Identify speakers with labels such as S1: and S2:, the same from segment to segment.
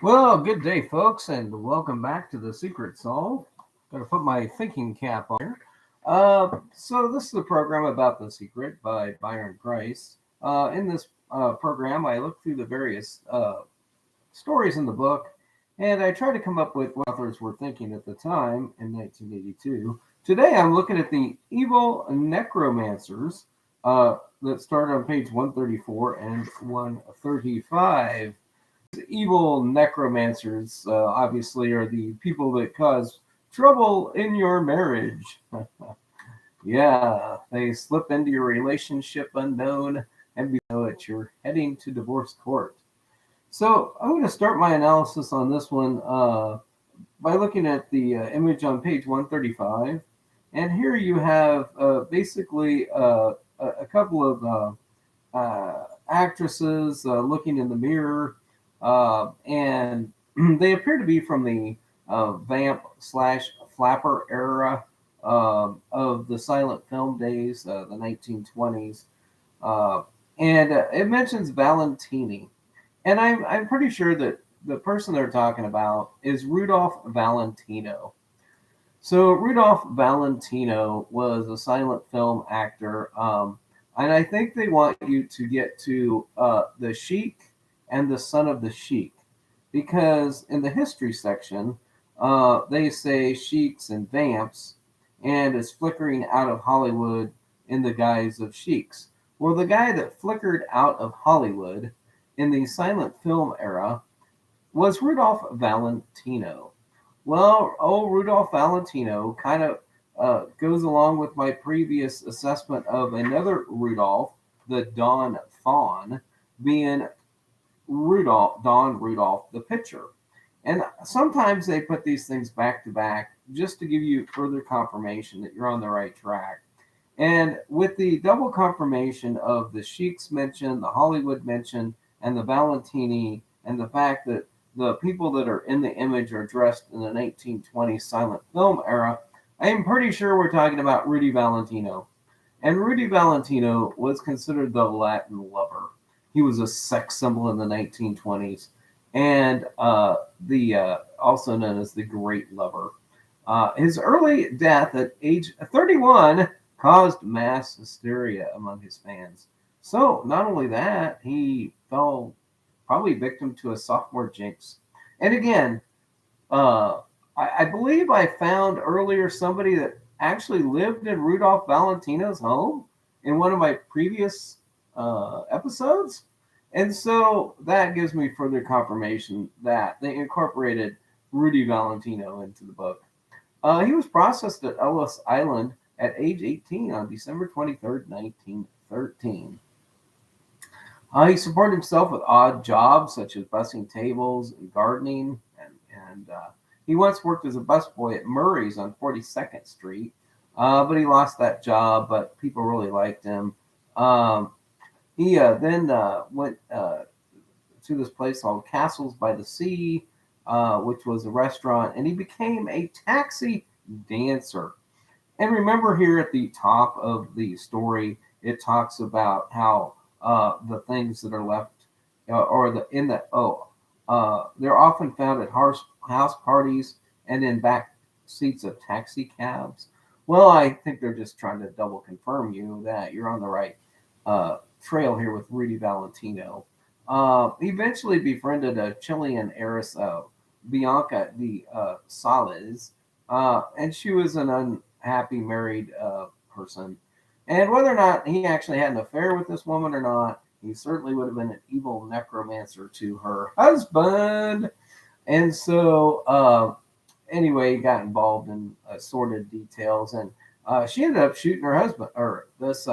S1: Well, good day, folks, and welcome back to the Secret Solve. Gotta put my thinking cap on here. So this is a program about The Secret by Byron Price. In this program, I look through the various stories in the book, and I try to come up with what authors were thinking at the time in 1982. Today, I'm looking at the evil Necromancers that start on page 134 and 135. Evil necromancers obviously are the people that cause trouble in your marriage. Yeah, they slip into your relationship unknown, and before you know it, you're heading to divorce court. So I'm going to start my analysis on this one by looking at the image on page 135. And here you have basically a couple of actresses looking in the mirror, and they appear to be from the vamp slash flapper era of the silent film days, the 1920s. Uh, and it mentions Valentini. And I'm pretty sure that the person they're talking about is Rudolph Valentino. So Rudolph Valentino was a silent film actor, and I think they want you to get to the Sheik and the Son of the Sheik, because in the history section they say sheiks and vamps, and is flickering out of Hollywood in the guise of sheiks. Well, the guy that flickered out of Hollywood in the silent film era was Rudolph Valentino. Well, old Rudolph Valentino kind of goes along with my previous assessment of another Rudolph, the Don Fawn, being Don Rudolph, the pitcher. And sometimes they put these things back to back just to give you further confirmation that you're on the right track. And with the double confirmation of the Sheiks mention, the Hollywood mention, and the Valentini, and the fact that the people that are in the image are dressed in the 1920s silent film era, I am pretty sure we're talking about Rudy Valentino. And Rudy Valentino was considered the Latin lover. He was a sex symbol in the 1920s, and the also known as the Great Lover. His early death at age 31 caused mass hysteria among his fans. So, not only that, he fell probably victim to a sophomore jinx. And again, I believe I found earlier somebody that actually lived in Rudolph Valentino's home in one of my previous episodes. And so that gives me further confirmation that they incorporated Rudy Valentino into the book. He was processed at Ellis Island at age 18 on December 23rd, 1913. He supported himself with odd jobs such as bussing tables and gardening, and he once worked as a busboy at Murray's on 42nd Street, but he lost that job. But people really liked him. He then went to this place called Castles by the Sea, which was a restaurant, and he became a taxi dancer. And remember, here at the top of the story, it talks about how the things that are left, or the in the they're often found at house parties and in back seats of taxi cabs. Well, I think they're just trying to double confirm you that you're on the right trail here with Rudy Valentino. He eventually befriended a Chilean heiress, Bianca de Sales, and she was an unhappy married person. And whether or not he actually had an affair with this woman or not, he certainly would have been an evil necromancer to her husband. And so, anyway, he got involved in sordid details, and she ended up shooting her husband, or this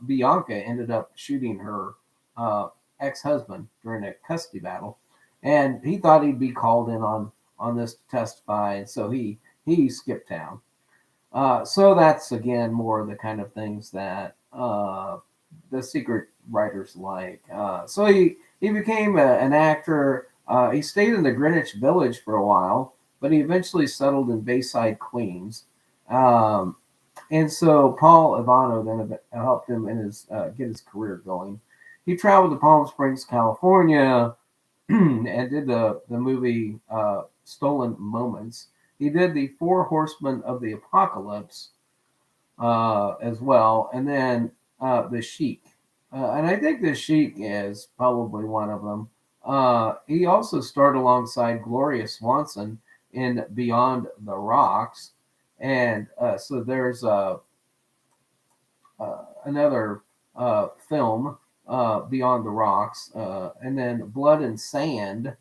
S1: Bianca ended up shooting her ex-husband during a custody battle, and he thought he'd be called in on this to testify, and so he skipped town. So that's again more of the kind of things that the secret writers like. So he became an actor. He stayed in the Greenwich Village for a while, but he eventually settled in Bayside, Queens. And so Paul Ivano then helped him in his get his career going. He traveled to Palm Springs, California, and did the movie Stolen Moments. He did the Four Horsemen of the Apocalypse as well, and then the Sheik. And I think the Sheik is probably one of them. He also starred alongside Gloria Swanson in Beyond the Rocks, and so there's another film, Beyond the Rocks, and then Blood and Sand.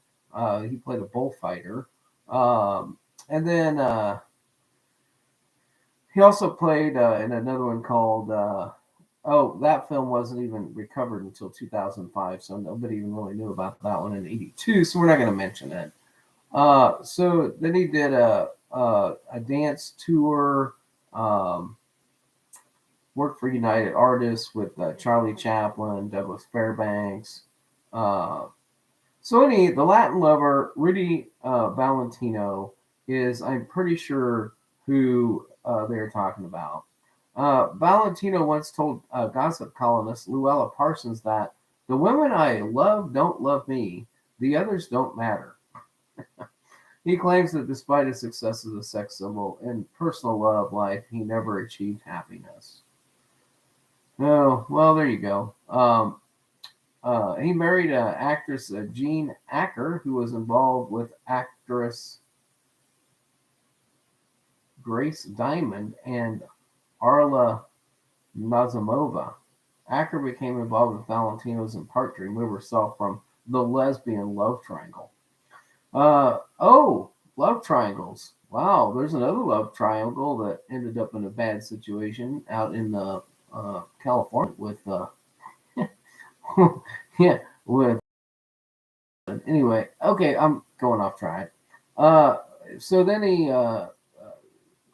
S1: He played a bullfighter, and then he also played in another one called. Oh, that film wasn't even recovered until 2005, so nobody even really knew about that one in '82. So we're not going to mention it. So then he did a dance tour. Worked for United Artists with Charlie Chaplin, Douglas Fairbanks. Uh, the Latin lover, Rudy Valentino, is, I'm pretty sure, who they're talking about. Valentino once told gossip columnist Luella Parsons that the women I love don't love me, the others don't matter. He claims that despite his success as a sex symbol in personal love life, he never achieved happiness. Oh, well, there you go. He married actress Jean Acker, who was involved with actress Grace Diamond and Arla Nazimova. Acker became involved with Valentino's in part to remove herself from the lesbian love triangle. Love triangles. Wow, there's another love triangle that ended up in a bad situation out in California with yeah, with anyway. Okay, I'm going off track. So then he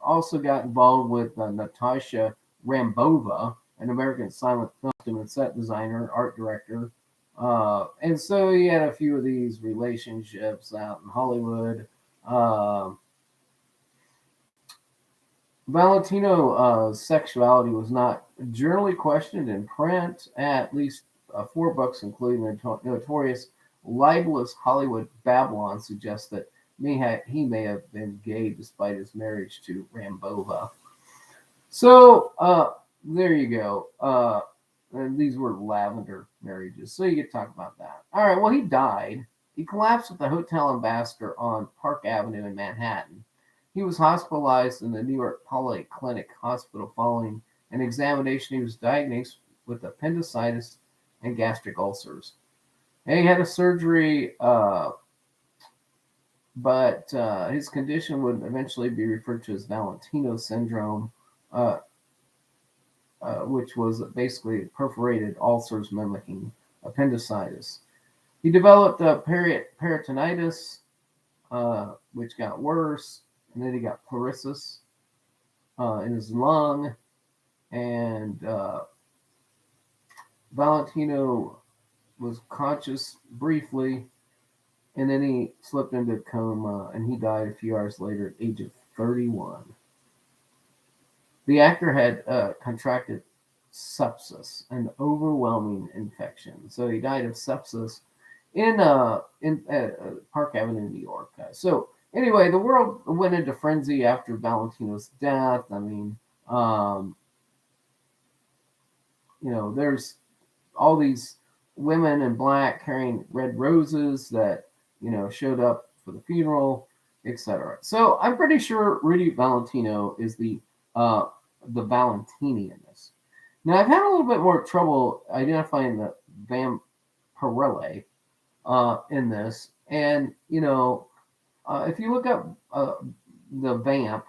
S1: also got involved with Natasha Rambova, an American silent film and set designer, art director. And so he had a few of these relationships out in Hollywood. Valentino's sexuality was not generally questioned in print. At least four books, including the notorious libelous Hollywood Babylon, suggest that he may have been gay despite his marriage to Rambova. So there you go. And these were lavender marriages, so you get to talk about that. All right. Well, he died. He collapsed at the Hotel Ambassador on Park Avenue in Manhattan. He was hospitalized in the New York Polyclinic Hospital following an examination. He was diagnosed with appendicitis and gastric ulcers. And he had a surgery, but his condition would eventually be referred to as Valentino syndrome, which was basically perforated ulcers mimicking appendicitis. He developed peritonitis, which got worse, and then he got pleurisy in his lung, and Valentino was conscious briefly, and then he slipped into a coma, and he died a few hours later at the age of 31. The actor had contracted sepsis, an overwhelming infection. So he died of sepsis in Park Avenue, New York. So anyway, the world went into frenzy after Valentino's death. I mean, there's all these women in black carrying red roses that showed up for the funeral, etc. So I'm pretty sure Rudy Valentino is the Valentini in this. Now I've had a little bit more trouble identifying the vampirella in this, and if you look up the vamp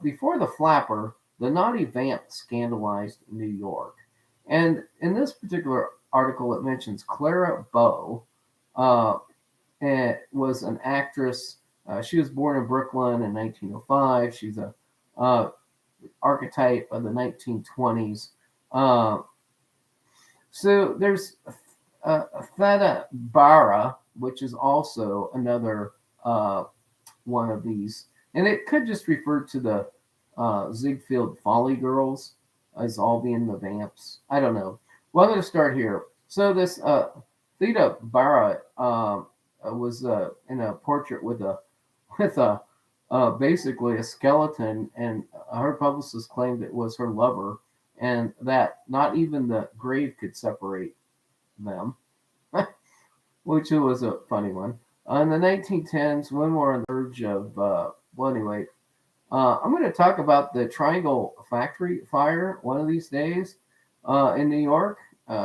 S1: before the flapper, the naughty vamp scandalized New York, and in this particular article it mentions Clara Bow. Was an actress. She was born in Brooklyn in 1905. She's a archetype of the 1920s. So there's Theta Bara, which is also another one of these, and it could just refer to the Ziegfeld Folly Girls as all being the vamps. I don't know. Well, I'm going to start here. So this Theta Bara was in a portrait with a basically a skeleton, and her publicist claimed it was her lover, and that not even the grave could separate them, which was a funny one. In the 1910s, women were on the verge of, well, anyway, I'm going to talk about the Triangle Factory fire one of these days in New York.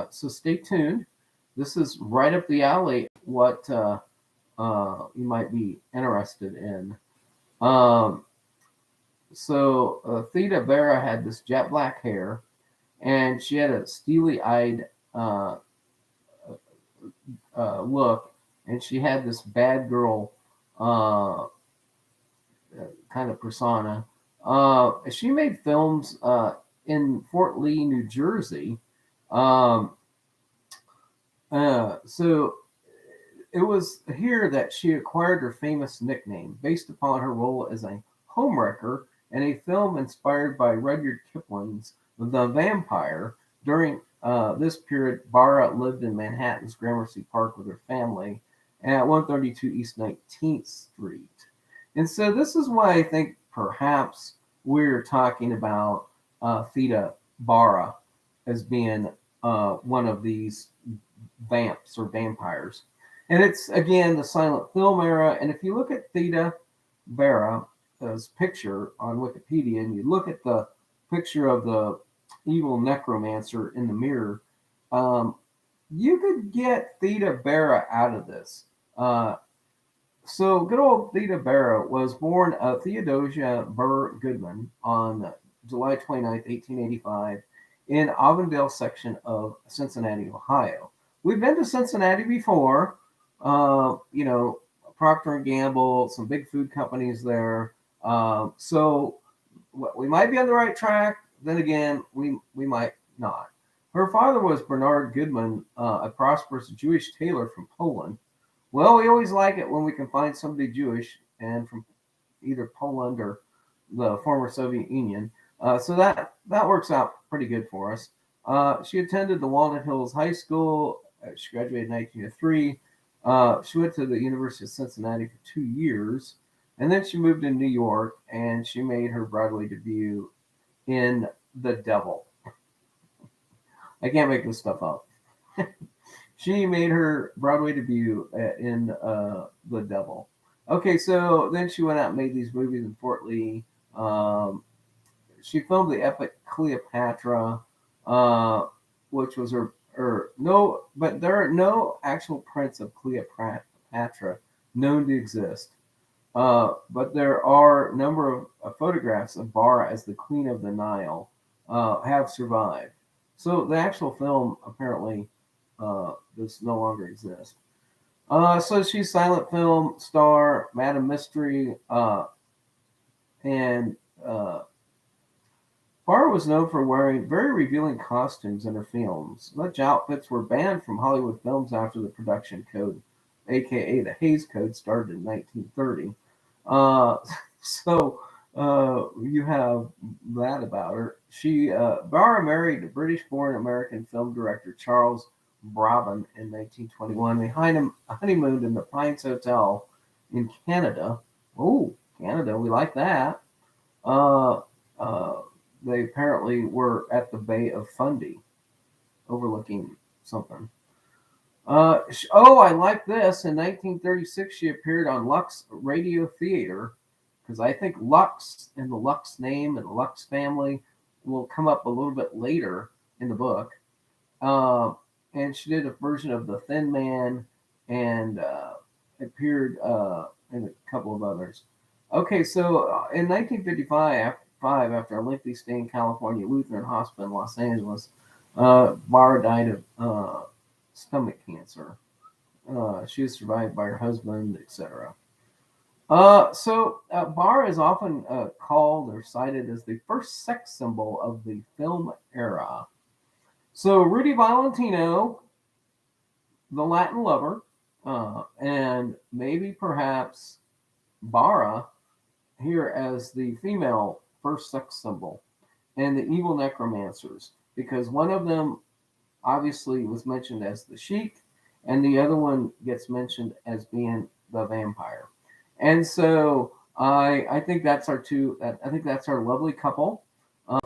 S1: So stay tuned. This is right up the alley, what you might be interested in. Um, Theda Vera had this jet black hair, and she had a steely eyed look, and she had this bad girl uh, kind of persona. She made films in Fort Lee, New Jersey. Um, so it was here that she acquired her famous nickname based upon her role as a homewrecker in a film inspired by Rudyard Kipling's The Vampire. During this period, Barra lived in Manhattan's Gramercy Park with her family at 132 East 19th Street. And so this is why I think perhaps we're talking about Theda Barra as being one of these vamps or vampires. And it's, again, the silent film era. And if you look at Theda Vera's picture on Wikipedia, and you look at the picture of the evil necromancer in the mirror, you could get Theda Vera out of this. So good old Theda Vera was born Theodosia Burr Goodman on July 29th, 1885, in Avondale section of Cincinnati, Ohio. We've been to Cincinnati before. You know, Procter and Gamble, some big food companies there. So we might be on the right track. Then again, we might not. Her father was Bernard Goodman, a prosperous Jewish tailor from Poland. Well, we always like it when we can find somebody Jewish and from either Poland or the former Soviet Union. So that works out pretty good for us. She attended the Walnut Hills High School. She graduated in 1903. She went to the University of Cincinnati for 2 years, and then she moved to New York, and she made her Broadway debut in The Devil. I can't make this stuff up. She made her Broadway debut in The Devil. Okay, so then she went out and made these movies in Fort Lee. She filmed the epic Cleopatra, which was no, but there are no actual prints of Cleopatra known to exist. But there are a number of photographs of Barra as the Queen of the Nile have survived. So the actual film apparently does no longer exist. So she's silent film star, Madam Mystery, and Barr was known for wearing very revealing costumes in her films. Such outfits were banned from Hollywood films after the production code, aka the Hays Code, started in 1930. Uh, so you have that about her. Barra married British-born American film director Charles Brabham in 1921. They honeymooned in the Pines Hotel in Canada. Oh, Canada, we like that. Uh, uh, they apparently were at the Bay of Fundy, overlooking something. I like this. In 1936, she appeared on Lux Radio Theater, because I think Lux and the Lux name and the Lux family will come up a little bit later in the book. And she did a version of The Thin Man and appeared in a couple of others. Okay, so in 1955, after a lengthy stay in California Lutheran Hospital in Los Angeles, Barra died of stomach cancer. She was survived by her husband, etc. Barra is often called or cited as the first sex symbol of the film era. So Rudy Valentino, the Latin lover, and maybe perhaps Barra here as the female first sex symbol, and the evil necromancers, because one of them obviously was mentioned as the Sheik, and the other one gets mentioned as being the vampire. And so I think that's our two. I think that's our lovely couple.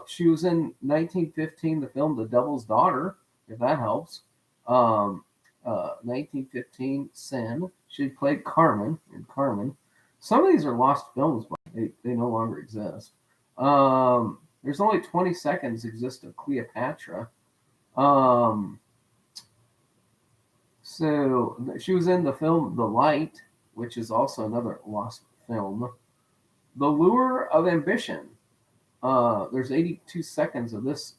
S1: She was in 1915, the film The Devil's Daughter, if that helps. 1915, Sin. She played Carmen in Carmen. Some of these are lost films, but they no longer exist. There's only 20 seconds exist of Cleopatra. Um, so she was in the film The Light, which is also another lost film. The Lure of Ambition. There's 82 seconds of this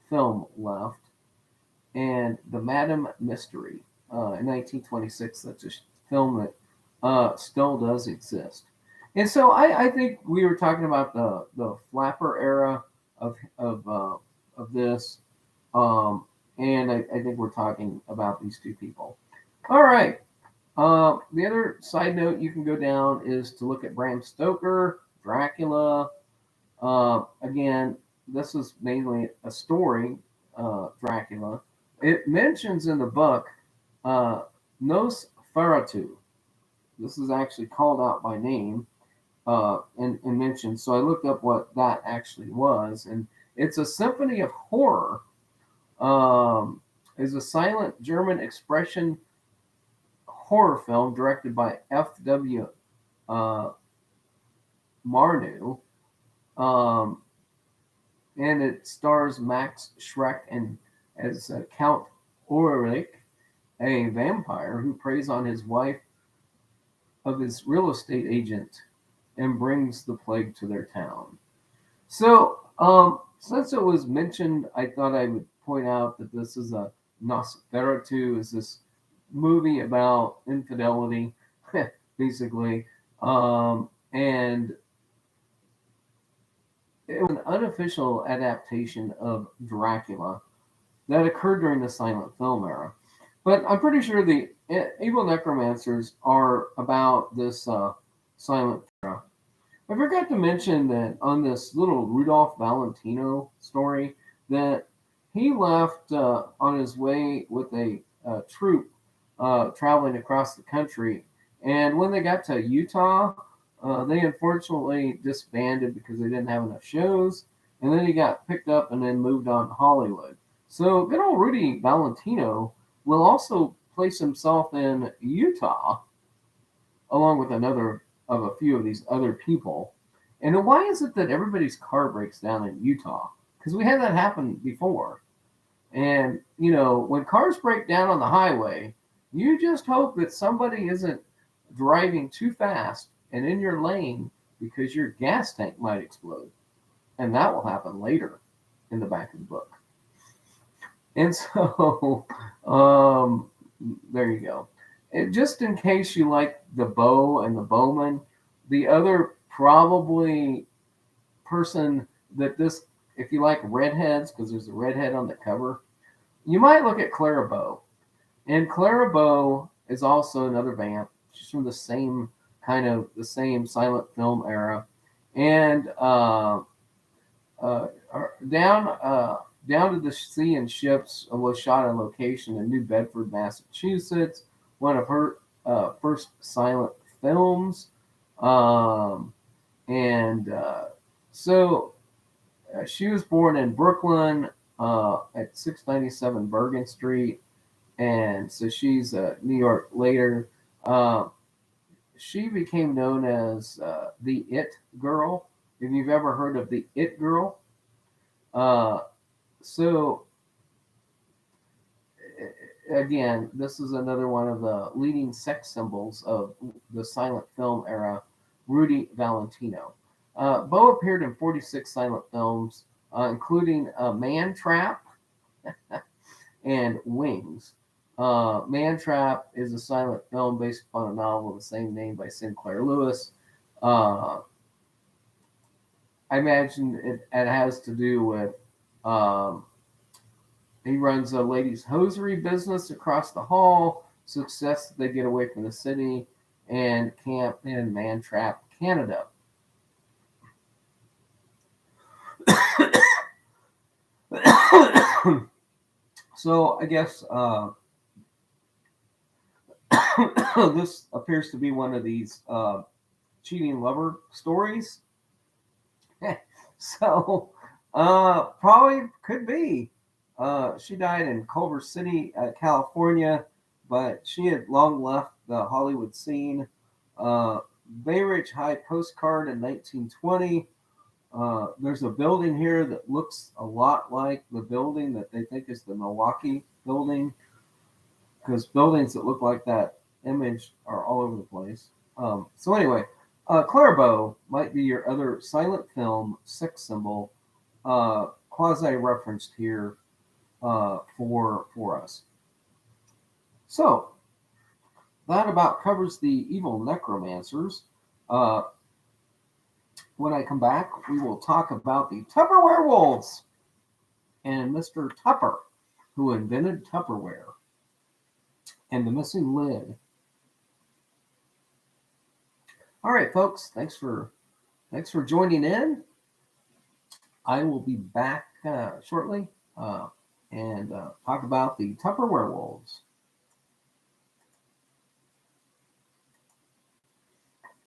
S1: film left. And The Madam Mystery in 1926. That's a film that still does exist. And so I think we were talking about the flapper era of this, um, and I think we're talking about these two people. All right. The other side note you can go down is to look at Bram Stoker, Dracula. Again, this is mainly a story, Dracula. It mentions in the book Nosferatu. This is actually called out by name and mentioned. So I looked up what that actually was, and it's a symphony of horror. Is a silent German expression horror film directed by F.W. Marneau. Um, and it stars Max Schreck and as Count Ulrich, a vampire who preys on his wife of his real estate agent and brings the plague to their town. So, since it was mentioned, I thought I would point out that this is a Nosferatu, is this movie about infidelity, basically, and it was an unofficial adaptation of Dracula that occurred during the silent film era. But I'm pretty sure the evil necromancers are about this silent era. I forgot to mention that on this little Rudolph Valentino story, that he left on his way with a troop traveling across the country. And when they got to Utah, they unfortunately disbanded because they didn't have enough shows. And then he got picked up and then moved on to Hollywood. So good old Rudy Valentino will also place himself in Utah along with another of a few of these other people. And why is it that everybody's car breaks down in Utah? Because we had that happen before. And, you know, when cars break down on the highway, you just hope that somebody isn't driving too fast and in your lane because your gas tank might explode. And that will happen later in the back of the book. And so, there you go. And just in case you like the bow and the bowman, the other probably person that this, if you like redheads, because there's a redhead on the cover, you might look at Clara Bow. And Clara Bow is also another vamp. She's from the same the same silent film era. And down to the Sea and Ships was shot on location in New Bedford, Massachusetts, one of her first silent films. And so she was born in Brooklyn at 697 Bergen Street. And so she's New York later. She became known as the It Girl. If you've ever heard of the It Girl. So again, this is another one of the leading sex symbols of the silent film era, Rudy Valentino. Bo appeared in 46 silent films, including Man Trap and Wings. Man Trap is a silent film based upon a novel of the same name by Sinclair Lewis. I imagine it has to do with he runs a ladies' hosiery business across the hall, success they get away from the city, and camp in Mantrap, Canada. So I guess This appears to be one of these cheating lover stories. So, probably could be. She died in Culver City, California, but she had long left the Hollywood scene. Bay Ridge High postcard in 1920. There's a building here that looks a lot like the building that they think is the Milwaukee building, because buildings that look like that image are all over the place. So anyway, Clairbow might be your other silent film sex symbol, quasi referenced here for us. So that about covers the evil necromancers. Uh, when I come back, we will talk about the Tupper werewolves and Mr. Tupper, who invented Tupperware, and the missing lid. All right, folks, thanks for joining in. I will be back shortly and talk about the Tupper werewolves.